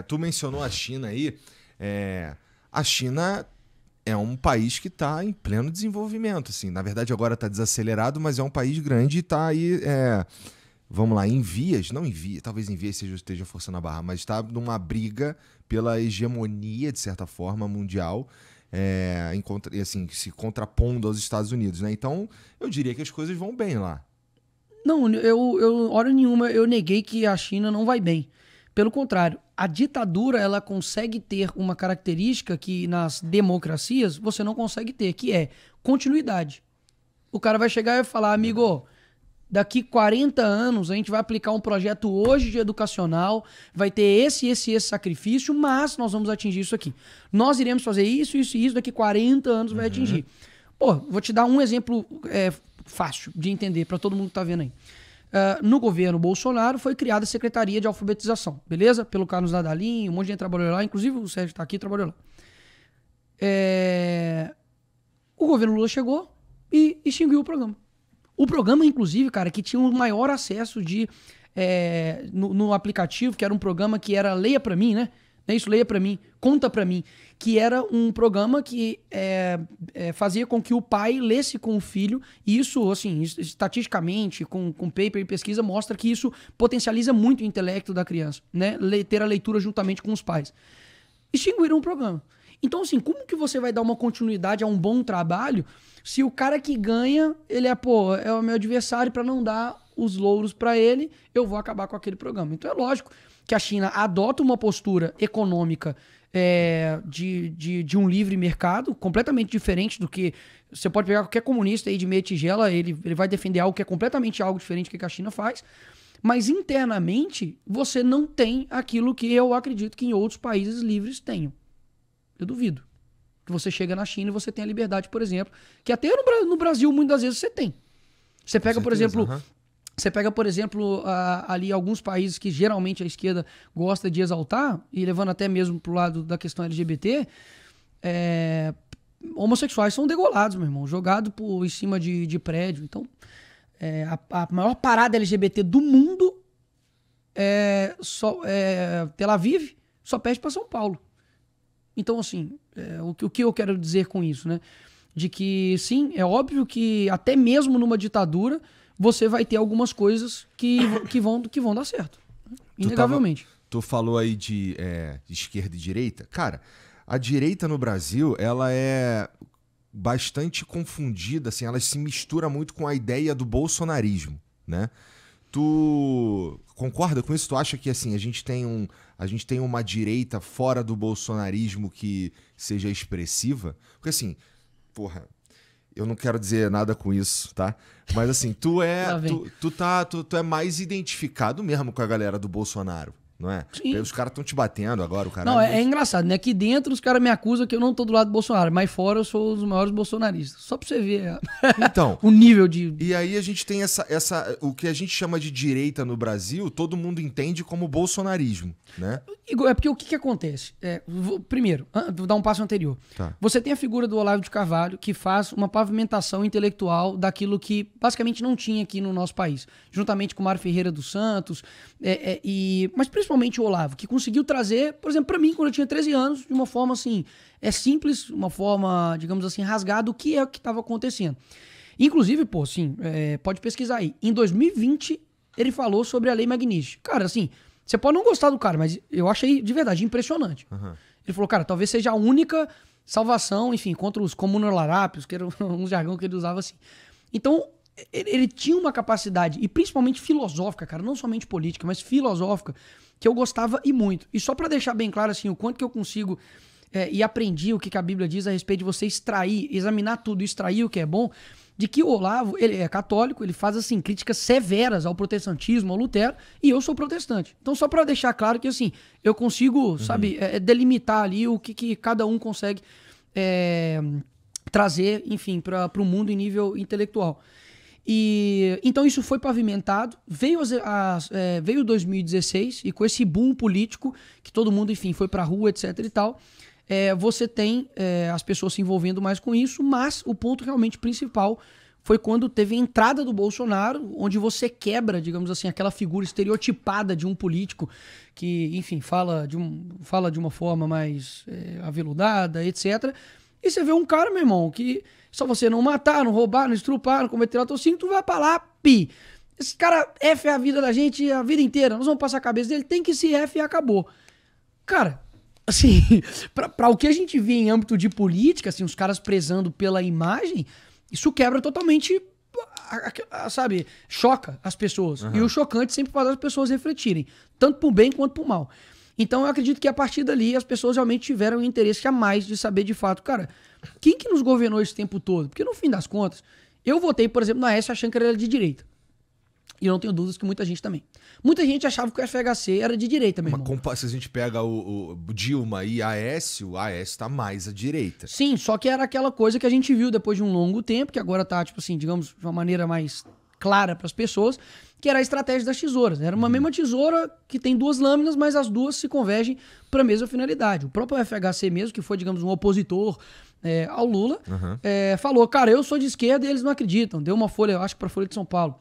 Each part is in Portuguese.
Tu mencionou a China aí. A China é um país que está em pleno desenvolvimento. Assim. Na verdade, agora está desacelerado, mas é um país grande e está aí, vamos lá, em vias, não em vias, talvez em vias esteja forçando a barra, mas está numa briga pela hegemonia, de certa forma, mundial, assim, se contrapondo aos Estados Unidos. Né? Então, eu diria que as coisas vão bem lá. Não, hora nenhuma eu neguei que a China não vai bem. Pelo contrário, a ditadura ela consegue ter uma característica que nas democracias você não consegue ter, que é continuidade. O cara vai chegar e vai falar, amigo, daqui 40 anos a gente vai aplicar um projeto hoje de educacional, vai ter esse sacrifício, mas nós vamos atingir isso aqui. Nós iremos fazer isso, daqui 40 anos vai atingir. Pô, vou te dar um exemplo fácil de entender para todo mundo que tá vendo aí. No governo Bolsonaro foi criada a Secretaria de Alfabetização, beleza? Pelo Carlos Nadalim, um monte de gente trabalhou lá, inclusive o Sérgio tá aqui, trabalhou lá. O governo Lula chegou e extinguiu o programa. O programa, inclusive, cara, que tinha um maior acesso no aplicativo, que era um programa que era Leia Pra Mim, né? Não é isso? Leia Pra Mim, Conta Pra Mim, que era um programa que fazia com que o pai lesse com o filho, e isso, assim, estatisticamente, com paper e pesquisa, mostra que isso potencializa muito o intelecto da criança, né? Ter a leitura juntamente com os pais. Extinguiram o programa. Então, assim, como que você vai dar uma continuidade a um bom trabalho se o cara que ganha, ele é o meu adversário, para não dar os louros para ele, eu vou acabar com aquele programa. Então é lógico que a China adota uma postura econômica de um livre mercado, completamente diferente do que... Você pode pegar qualquer comunista aí de meia tigela, ele vai defender algo que é completamente algo diferente do que a China faz, mas internamente você não tem aquilo que eu acredito que em outros países livres tenham. Eu duvido. Que você chega na China e você tem a liberdade, por exemplo, que até no Brasil muitas vezes você tem. Você pega, por exemplo... Você pega, por exemplo, ali alguns países que geralmente a esquerda gosta de exaltar, e levando até mesmo pro lado da questão LGBT, homossexuais são degolados, meu irmão, jogados em cima de prédio. Então, a maior parada LGBT do mundo Tel Aviv, só perde para São Paulo. Então, assim, o que eu quero dizer com isso, né? De que, sim, é óbvio que até mesmo numa ditadura você vai ter algumas coisas que vão dar certo. Inegavelmente. Tu falou aí de esquerda e direita. Cara, a direita no Brasil, ela é bastante confundida, assim, ela se mistura muito com a ideia do bolsonarismo, né? Tu concorda com isso? Tu acha que, assim, a gente tem uma direita fora do bolsonarismo que seja expressiva? Porque, assim, porra... Eu não quero dizer nada com isso, tá? Mas assim, tu é mais identificado mesmo com a galera do Bolsonaro, não é? Sim. Os caras estão te batendo agora, o cara. Não, é engraçado, né? Aqui dentro os caras me acusam que eu não tô do lado do Bolsonaro, mas fora eu sou um dos maiores bolsonaristas. Só pra você ver então, o nível de... E aí a gente tem o que a gente chama de direita no Brasil, todo mundo entende como bolsonarismo, né? É porque o que acontece? Primeiro, vou dar um passo anterior. Tá. Você tem a figura do Olavo de Carvalho, que faz uma pavimentação intelectual daquilo que basicamente não tinha aqui no nosso país. Juntamente com o Mário Ferreira dos Santos, mas principalmente o Olavo, que conseguiu trazer, por exemplo, para mim, quando eu tinha 13 anos, de uma forma assim, simples, uma forma, digamos assim, rasgada, o que é o que estava acontecendo. Inclusive, pode pesquisar aí. Em 2020, ele falou sobre a Lei Magnífica. Cara, assim... Você pode não gostar do cara, mas eu achei de verdade impressionante. Uhum. Ele falou, cara, talvez seja a única salvação, enfim, contra os comunolarápios, que era um jargão que ele usava assim. Então, ele tinha uma capacidade, e principalmente filosófica, cara, não somente política, mas filosófica, que eu gostava e muito. E só pra deixar bem claro, assim, o quanto que eu consigo e aprendi o que a Bíblia diz a respeito de você examinar tudo, extrair o que é bom, de que o Olavo, ele é católico, ele faz, assim, críticas severas ao protestantismo, ao Lutero, e eu sou protestante. Então, só para deixar claro que, assim, eu consigo, sabe, delimitar ali o que cada um consegue trazer, enfim, para o mundo em nível intelectual. E então isso foi pavimentado, veio 2016, e com esse boom político, que todo mundo, enfim, foi pra rua, etc e tal, você tem as pessoas se envolvendo mais com isso, mas o ponto realmente principal foi quando teve a entrada do Bolsonaro, onde você quebra, digamos assim, aquela figura estereotipada de um político que, enfim, fala de uma forma mais aveludada, etc. E você vê um cara, meu irmão, que só você não matar, não roubar, não estrupar, não cometer latrocínio, tu vai pra lá, pi. Esse cara F é a vida da gente a vida inteira. Nós vamos passar a cabeça dele, tem que se F e acabou. Cara, assim, pra o que a gente vê em âmbito de política, assim, os caras prezando pela imagem, isso quebra totalmente, sabe, choca as pessoas. E o chocante sempre faz as pessoas refletirem, tanto pro bem quanto pro mal. Então eu acredito que a partir dali as pessoas realmente tiveram um interesse a mais de saber de fato, cara, quem que nos governou esse tempo todo? Porque no fim das contas, eu votei, por exemplo, na Aécio achando que era de direita. E eu não tenho dúvidas que muita gente também. Muita gente achava que o FHC era de direita, meu irmão. Se a gente pega o Dilma e Aécio tá mais à direita. Sim, só que era aquela coisa que a gente viu depois de um longo tempo, que agora tá, tipo assim, digamos, de uma maneira mais clara para as pessoas, que era a estratégia das tesouras. Era uma mesma tesoura que tem duas lâminas, mas as duas se convergem para a mesma finalidade. O próprio FHC mesmo, que foi, digamos, um opositor ao Lula, falou, cara, eu sou de esquerda e eles não acreditam. Deu uma folha, eu acho que para a Folha de São Paulo.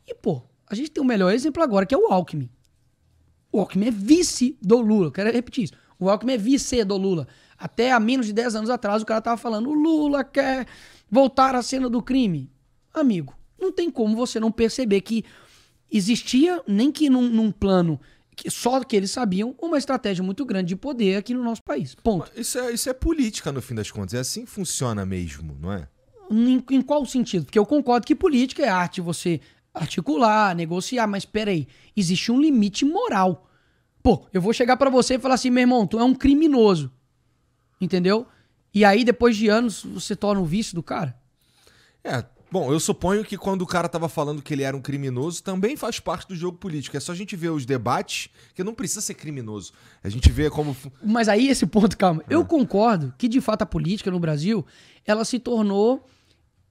E, pô, a gente tem o melhor exemplo agora, que é o Alckmin. O Alckmin é vice do Lula. Eu quero repetir isso. O Alckmin é vice do Lula. Até há menos de 10 anos atrás, o cara tava falando, o Lula quer voltar à cena do crime. Amigo, não tem como você não perceber que existia, nem que num plano que só que eles sabiam, uma estratégia muito grande de poder aqui no nosso país. Ponto. Isso é política, no fim das contas. É assim que funciona mesmo, não é? Em qual sentido? Porque eu concordo que política é arte, você articular, negociar, mas peraí, existe um limite moral. Pô, eu vou chegar pra você e falar assim, meu irmão, tu é um criminoso, entendeu? E aí, depois de anos, você torna o vice do cara? Bom, eu suponho que quando o cara tava falando que ele era um criminoso, também faz parte do jogo político. É só a gente ver os debates, que não precisa ser criminoso. A gente vê como... Mas aí, esse ponto, calma, eu concordo que, de fato, a política no Brasil, ela se tornou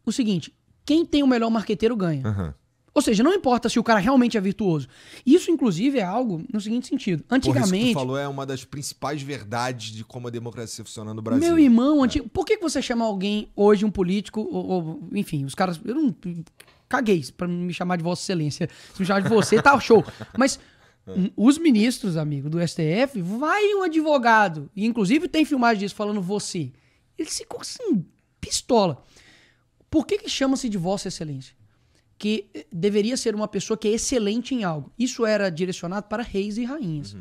o seguinte, quem tem o melhor marqueteiro ganha. Ou seja, não importa se o cara realmente é virtuoso. Isso, inclusive, é algo no seguinte sentido. Antigamente... Isso que tu falou é uma das principais verdades de como a democracia funciona no Brasil. Meu irmão, por que você chama alguém hoje, um político, enfim, os caras... Eu não caguei pra me chamar de Vossa Excelência. Se me chamar de você, tá show. Mas os ministros, amigo, do STF, vai um advogado, e inclusive tem filmagem disso falando você. Eles ficam assim, pistola. Por que chama-se de Vossa Excelência? Que deveria ser uma pessoa que é excelente em algo. Isso era direcionado para reis e rainhas.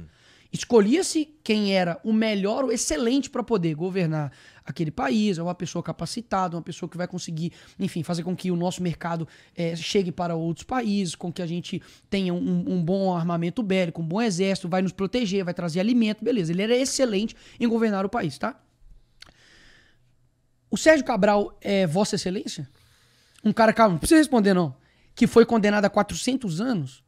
Escolhia-se quem era o melhor, o excelente para poder governar aquele país, é uma pessoa capacitada, uma pessoa que vai conseguir, enfim, fazer com que o nosso mercado chegue para outros países, com que a gente tenha um bom armamento bélico, um bom exército, vai nos proteger, vai trazer alimento, beleza. Ele era excelente em governar o país, tá? O Sérgio Cabral é Vossa Excelência? Um cara, calma, não precisa responder não. Que foi condenado a 400 anos,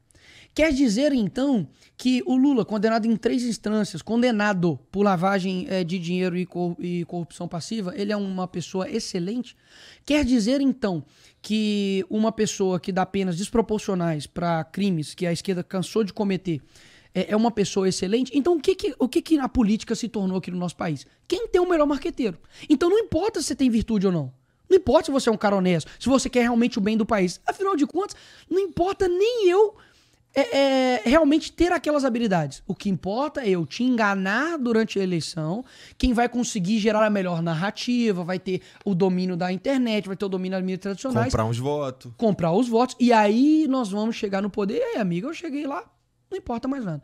quer dizer, então, que o Lula, condenado em 3 instâncias, condenado por lavagem de dinheiro e corrupção passiva, ele é uma pessoa excelente? Quer dizer, então, que uma pessoa que dá penas desproporcionais para crimes que a esquerda cansou de cometer é uma pessoa excelente? Então, o que a política se tornou aqui no nosso país? Quem tem o melhor marqueteiro? Então, não importa se tem virtude ou não. Não importa se você é um cara honesto, se você quer realmente o bem do país. Afinal de contas, não importa nem eu realmente ter aquelas habilidades. O que importa é eu te enganar durante a eleição, quem vai conseguir gerar a melhor narrativa, vai ter o domínio da internet, vai ter o domínio das mídias tradicionais. Comprar uns votos. Comprar os votos. E aí nós vamos chegar no poder. E aí, amigo, eu cheguei lá, não importa mais nada.